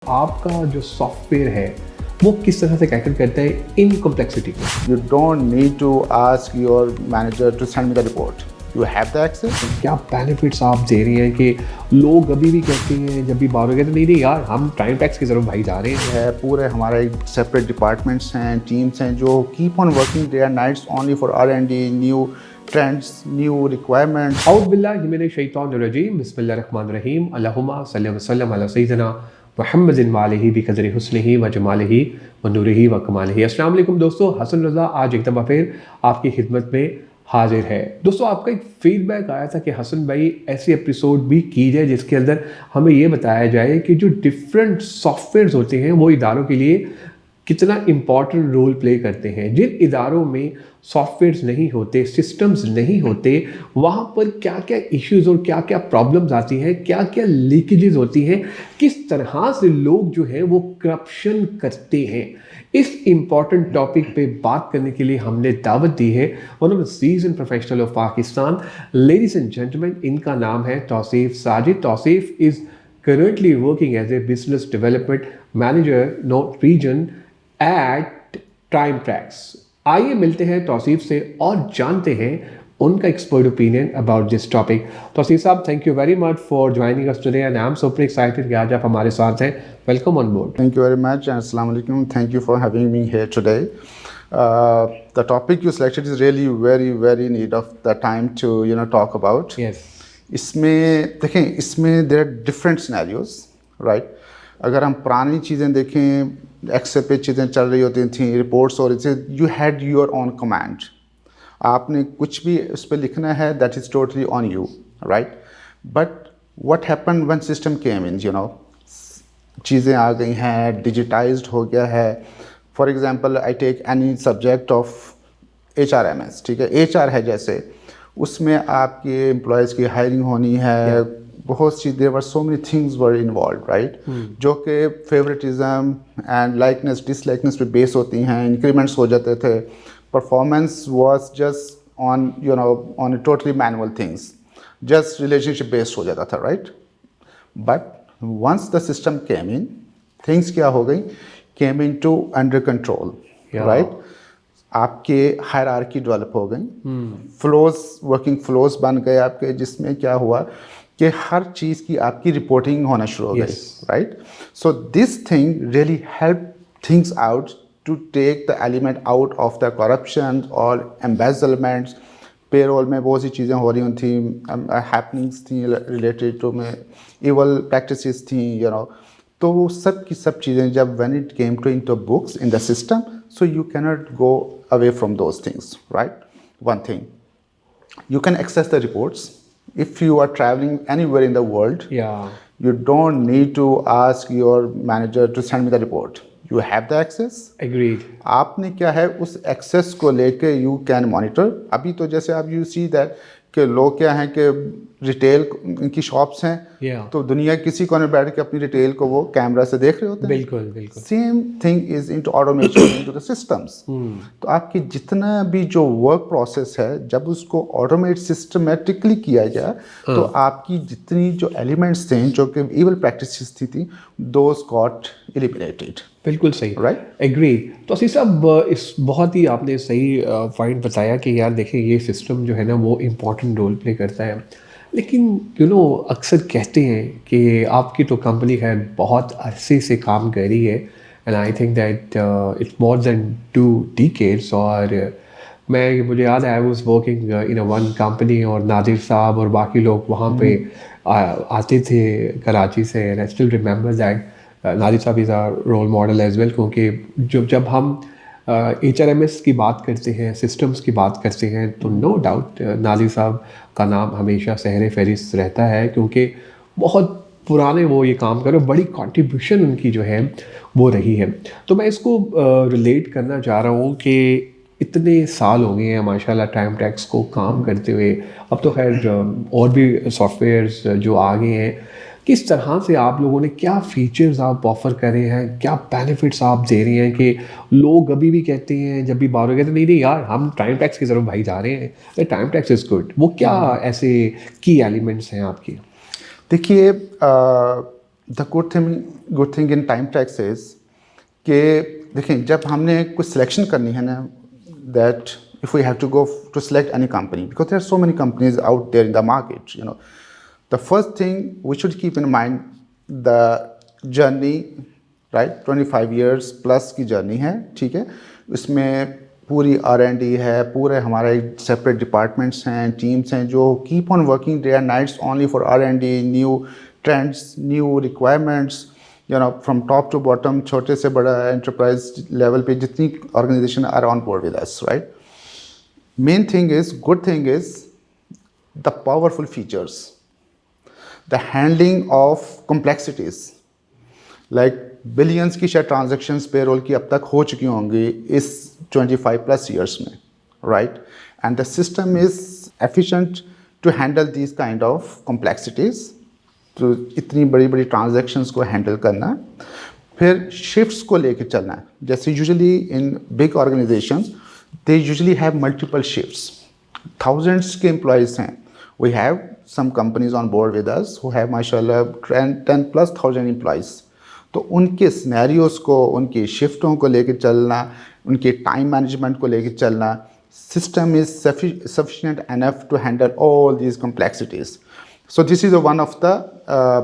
आपका जो सॉफ्टवेयर है वो किस तरह से कैटर करता है इन कॉम्प्लेक्सिटी को? You don't need to ask your manager to send me the report. You have the access. क्या बेनिफिट्स आप दे रही हैं कि लोग अभी भी कहते हैं जब भी बात हो कहते नहीं यार हम टाइम टैक्स की तरफ भाई जा रहे हैं। है पूरे हमारे सेपरेट डिपार्टमेंट्स हैं, टीम्स हैं जो keep on working day and nights only for R&D, new trends, new requirements. औज़ बिल्लाहि मिनश शैतानिर रजीम, बिस्मिल्लाहिर रहमानिर रहीम, अल्लाहुम्मा सल्लि व सल्लिम अला सय्यिदिना मुहम्मदिन व आलिहि बिक़द्रि हुस्निही व जमालिही व नूरिही व कमालिही। अस्सलाम वालेकुम दोस्तों, हसन रज़ा आज एक दफ़ा फिर आपकी खिदमत में हाजिर है। दोस्तों आपका एक फीडबैक आया था कि हसन भाई ऐसी एपिसोड भी की जाए जिसके अंदर हमें ये बताया जाए कि जो डिफरेंट सॉफ्टवेयर्स होते हैं वो इदारों के लिए कितना इम्पॉर्टेंट रोल प्ले करते हैं। जिन इदारों में सॉफ्टवेयर्स नहीं होते, सिस्टम्स नहीं होते, वहाँ पर क्या क्या इश्यूज़ और क्या क्या प्रॉब्लम्स आती हैं, क्या क्या लीकेजेस होती हैं, किस तरह से लोग जो हैं वो करप्शन करते हैं। इस इम्पॉर्टेंट टॉपिक पे बात करने के लिए हमने दावत दी है one of the season professional of Pakistan. Ladies and gentleman, इनका नाम है Tauseef Sajid. Tauseef is currently working as a business development manager North region at TimeTrax। आइए मिलते हैं तौसीफ से और जानते हैं उनका expert opinion about this topic. Tauseef साहब, thank you very much for joining us today and I am super excited कि आज आप हमारे साथ हैं। Welcome on board. Thank you very much and Assalamu alaikum. Thank you for having me here today. The topic you selected is really very need of the time to talk about. Yes. इसमें देखें, इसमें there are different scenarios, right. अगर हम पुरानी चीज़ें देखें, Excel पे चीज़ें चल रही होती थी, रिपोर्ट्स हो रही थी, you had your on command. आपने कुछ भी उस पर लिखना है, that is totally on you, right. But what happen when system came in, चीज़ें आ गई हैं, डिजिटाइज्ड हो गया है। For example I take any subject of HRMS, ठीक है, HR है जैसे, उसमें आपके एम्प्लॉयज़ की हायरिंग होनी है, बहुत सी there were so many things were involve, right, जो कि फेवरेटिज्म एंड लाइकनेस डिसलाइकनेस पे बेस होती हैं। इंक्रीमेंट्स हो जाते थे, performance was just on on totally manual things, just relationship based हो जाता था, right. But once the system came in, things क्या हो गई, came in to under control, right. आपके हायरार्की डेवलप हो गई, फ्लोज, वर्किंग फ्लोज बन गए आपके, जिसमें क्या हुआ कि हर चीज़ की आपकी रिपोर्टिंग होना शुरू हो गई, right. So this thing really help things out to take the element out of the corruption और एम्बेजलमेंट्स। पेरोल में बहुत सी चीज़ें हो रही थी, हैपनिंग्स थी रिलेटेड टू में इवल प्रैक्टिसेस थी, तो वो सब की सब चीज़ें जब when it came to into books in the system, so you cannot go away from those things, right? One thing, you can access the reports if you are traveling anywhere in the world. You don't need to ask your manager to send me the report. You have the access. Agreed. आपने क्या है, उस access को लेके you can monitor. अभी तो जैसे आप you see that कि लोग क्या हैं कि रिटेल इनकी शॉप्स हैं, तो दुनिया किसी कोने बैठ के अपनी रिटेल को वो कैमरा से देख रहे होते हैं। बिल्कुल। Same thing is into automation into the systems. तो आपकी जितना भी जो वर्क प्रोसेस है, जब उसको ऑटोमेट सिस्टमेटिकली किया जाए, तो आपकी जितनी जो एलिमेंट्स थे जो कि इवल प्रैक्टिसेस थी, दोज गॉट एलिमिनेटेड। बिल्कुल सही, राइट, एग्री। तो असी साहब, इस बहुत ही आपने सही पॉइंट बताया कि यार देखिए ये सिस्टम जो है ना वो इम्पॉर्टेंट रोल प्ले करता है, लेकिन अक्सर कहते हैं कि आपकी तो कंपनी है बहुत अरसे से काम कर रही है, and I think that it's more than 2 decades। और मुझे याद है I was working in one company, और नादिर साहब और बाकी लोग वहाँ पे आते थे कराची से, and I still remember that Nadir साहब is our role model as well, क्योंकि जब हम HRMS की बात करते हैं, सिस्टम्स की बात करते हैं, तो नो डाउट नादिर साहब का नाम हमेशा सहरे फहरिस्त रहता है, क्योंकि बहुत पुराने वो ये काम कर रहे, बड़ी कंट्रीब्यूशन उनकी जो है वो रही है। तो मैं इसको रिलेट करना चाह रहा हूँ कि इतने साल हो गए हैं माशाल्लाह टाइम टैक्स को काम करते हुए, अब तो खैर और भी सॉफ्टवेयर्स जो आ गए हैं, किस तरह से आप लोगों ने क्या फीचर्स आप ऑफ़र करे हैं, क्या बेनिफिट्स आप दे रहे हैं कि लोग अभी भी कहते हैं जब भी बात हो कहते नहीं यार हम टाइम टैक्स की तरफ भाई जा रहे हैं, टाइम टैक्स इज़ गुड। वो क्या ऐसे की एलिमेंट्स हैं आपकी? देखिए the good thing in time tax is कि देखें जब हमने कुछ सिलेक्शन करनी है ना, that if we have to go to select any company, because there are so many companies out there in the market, you know, the first thing we should keep in mind the journey, right? 25 years plus की journey है, ठीक है, उसमें पूरी R&D है, पूरे हमारे separate departments हैं, टीम्स हैं जो keep on working day and nights only for R&D, new trends, new requirements, you know, from top to bottom, छोटे से बड़ा एंटरप्राइज लेवल पे जितनी organization are on board with us, right? Main thing is, good thing is the powerful features, the handling of complexities, like billions की शायद transactions payroll की अब तक हो चुकी होंगी इस 25 plus years में, right? And the system is efficient to handle these kind of complexities, तो इतनी बड़ी बड़ी transactions को handle करना, फिर shifts को लेके चलना है, जैसे usually in big organizations they usually have multiple shifts, thousands के employees हैं, we have some companies on board with us who have माशाल्लाह 10 plus thousand employees, तो उनके सिनेरियोज को, उनकी शिफ्टों को लेके चलना, उनके टाइम मैनेजमेंट को लेके चलना, system is sufficient enough to handle all these complexities. So this is one of the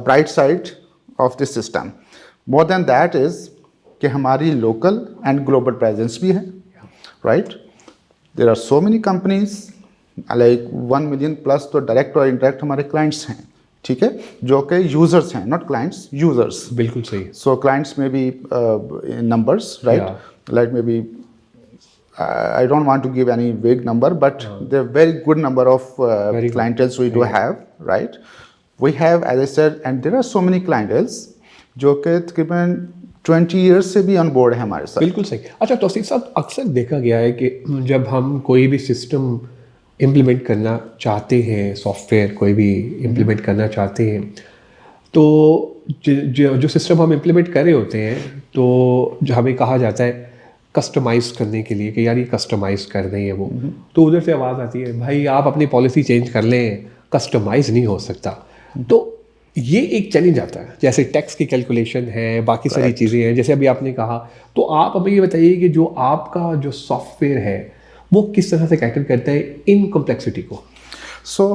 bright side of this system. More than that is कि हमारी local and global presence भी है, right? There are so many companies, like 1 million plus तो direct और indirect हमारे clients हैं, ठीक है, जो कि users हैं, not clients, users. बिल्कुल सही. So clients may be in numbers, right? Yeah. Like maybe I don't want to give any big number, but there are very good number of clienteles we do have, right? We have, as I said, and there are so many clienteles जो कि तकरीबन 20 years से भी on board है हमारे साथ. बिल्कुल सही. अच्छा तौसीफ साहब, अक्सर देखा गया है कि जब हम कोई भी सिस्टम इम्प्लीमेंट करना चाहते हैं, सॉफ्टवेयर कोई भी इम्प्लीमेंट करना चाहते हैं, तो जो सिस्टम हम इम्प्लीमेंट कर रहे होते हैं, तो जो हमें कहा जाता है कस्टमाइज़ करने के लिए कि यार ये कस्टमाइज़ कर दें वो, तो उधर से आवाज़ आती है भाई आप अपनी पॉलिसी चेंज कर लें, कस्टमाइज़ नहीं हो सकता. तो ये एक चैलेंज आता है, जैसे टैक्स की कैलकुलेशन है, बाकी सारी चीज़ें हैं, जैसे अभी आपने कहा. तो आप हमें ये बताइए कि जो आपका जो सॉफ्टवेयर है वो किस तरह से कैटर करता है इन कॉम्प्लेक्सिटी को? सो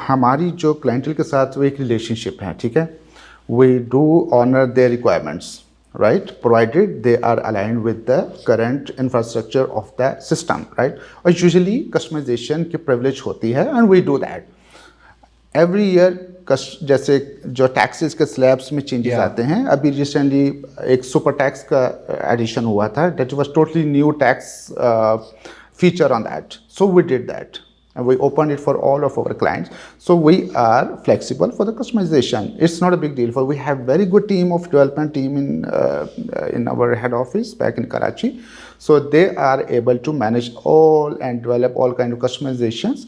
हमारी जो क्लाइंटल के साथ वो एक रिलेशनशिप है, ठीक है, we do honour their requirements, right, provided they are aligned with the current infrastructure of the system, right? और usually customization की privilege होती है and we do that every year. जैसे जो टैक्सेस के स्लैब्स में चेंजेस आते हैं, अभी रिसेंटली एक सुपर टैक्स का एडिशन हुआ था, that was totally new tax feature on that, so we did that and we opened it for all of our clients. So we are flexible for the customization. It's not a big deal. For we have very good team of development team in our head office back in Karachi. So they are able to manage all and develop all kind of customizations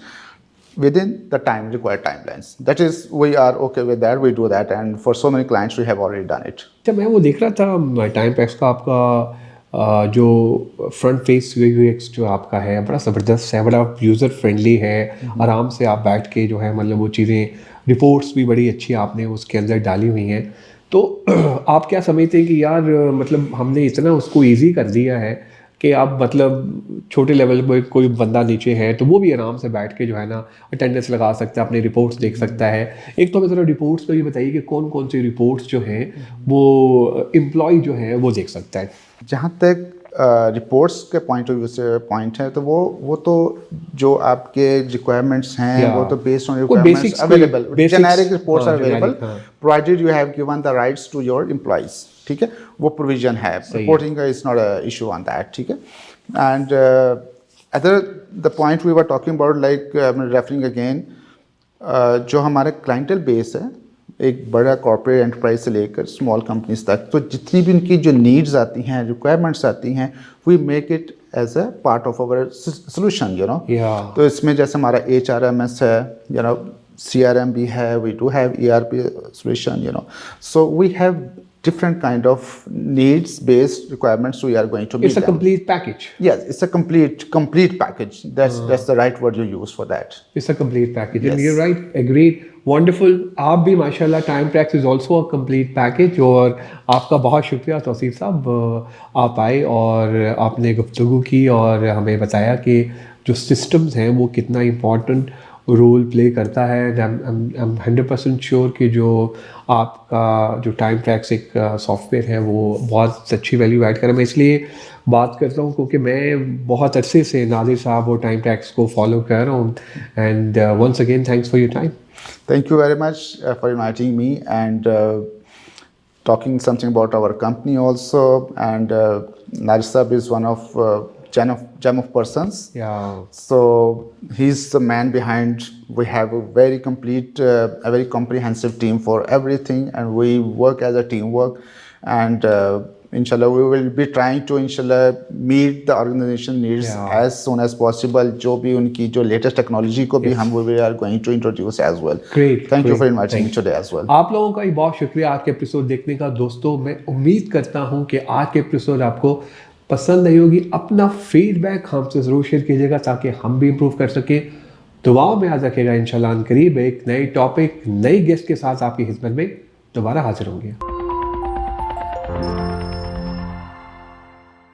within the time required timelines. That is, we are okay with that. We do that, and for so many clients, we have already done it. जब मैं वो देख रहा था time PACS का, आपका जो front face UX जो आपका है बड़ा ज़बरदस्त है, बड़ा यूज़र फ्रेंडली है, आराम से आप बैठ के जो है मतलब वो चीज़ें, रिपोर्ट्स भी बड़ी अच्छी आपने उसके अंदर डाली हुई हैं. तो आप क्या समझते हैं कि यार मतलब हमने इतना उसको ईजी कर दिया है कि आप मतलब छोटे लेवल पर कोई बंदा नीचे है तो वो भी आराम से बैठ के जो है ना अटेंडेंस लगा सकता है, अपने रिपोर्ट्स देख सकता है. एक तो हमें ज़रा रिपोर्ट्स पर ये बताइए कि कौन कौन सी रिपोर्ट्स जो हैं वो एम्प्लॉय जो है वो देख सकता है. जहाँ तक रिपोर्ट्स के पॉइंट ऑफ व्यू से पॉइंट है, तो वो तो जो आपके रिक्वायरमेंट्स हैं वो तो based on requirements available, generic reports are available provided you have given the rights to your employees, ठीक है, वो प्रोविजन है. रिपोर्टिंग का is not a issue on that, ठीक है. And other the point we were talking about, like referring again, जो हमारा clientele base है, एक बड़ा कॉर्पोरेट एंटरप्राइज से लेकर स्मॉल कंपनीज तक, तो जितनी भी उनकी जो नीड्स आती हैं, रिक्वायरमेंट्स आती हैं, we make it as a part of our solution, you know. तो इसमें जैसे हमारा HRMS है, यू नो, CRM भी है, we do have ERP solution, you know. So we have different kind of needs based requirements we are going to meet It's a them. complete package. Yes, it's a complete package. That's the right word you use for that. It's a complete package. And Yes. you're right, agreed. Wonderful. आप भी माशाल्लाह time tracks is also a complete package और आपका बहुत शुक्रिया तौसीफ साहब, आप आए और आपने गुफ्तगू की और हमें बताया कि जो सिस्टम्स हैं वो कितना इम्पोर्टेंट रोल प्ले करता है। आई एम 100% श्योर कि जो आपका जो टाइम ट्रैक्स एक सॉफ्टवेयर है वो बहुत अच्छी वैल्यू ऐड करे। मैं इसलिए बात करता हूँ क्योंकि मैं बहुत अरसे से नादिर साहब और टाइम ट्रैक्स को फॉलो कर रहा हूँ। And once again thanks for your time. Thank you very much for inviting me and talking something about our company also. And Nadir Saab is one of gem of persons. Yeah. So he's the man behind. We have a very complete, a very comprehensive team for everything, and we work as a teamwork. And inshallah, we will be trying to inshallah meet the organization needs Yeah. as soon as possible. जो भी उनकी जो latest technology को भी हम we are going to introduce as well. Great, Thank you great. for inviting me Thank you. today as well. आप लोगों का भी बहुत शुक्रिया आज के एपिसोड देखने का। दोस्तों मैं उम्मीद करता हूँ कि आज के एपिसोड आपको पसंद आई होगी। अपना फीडबैक हमसे ज़रूर शेयर कीजिएगा ताकि हम भी इम्प्रूव कर सकें। दुआओं में याद रखिएगा। इंशाल्लाह अनकरीब एक नई टॉपिक नई गेस्ट के साथ आपकी खिदमत में दोबारा हाजिर होंगे।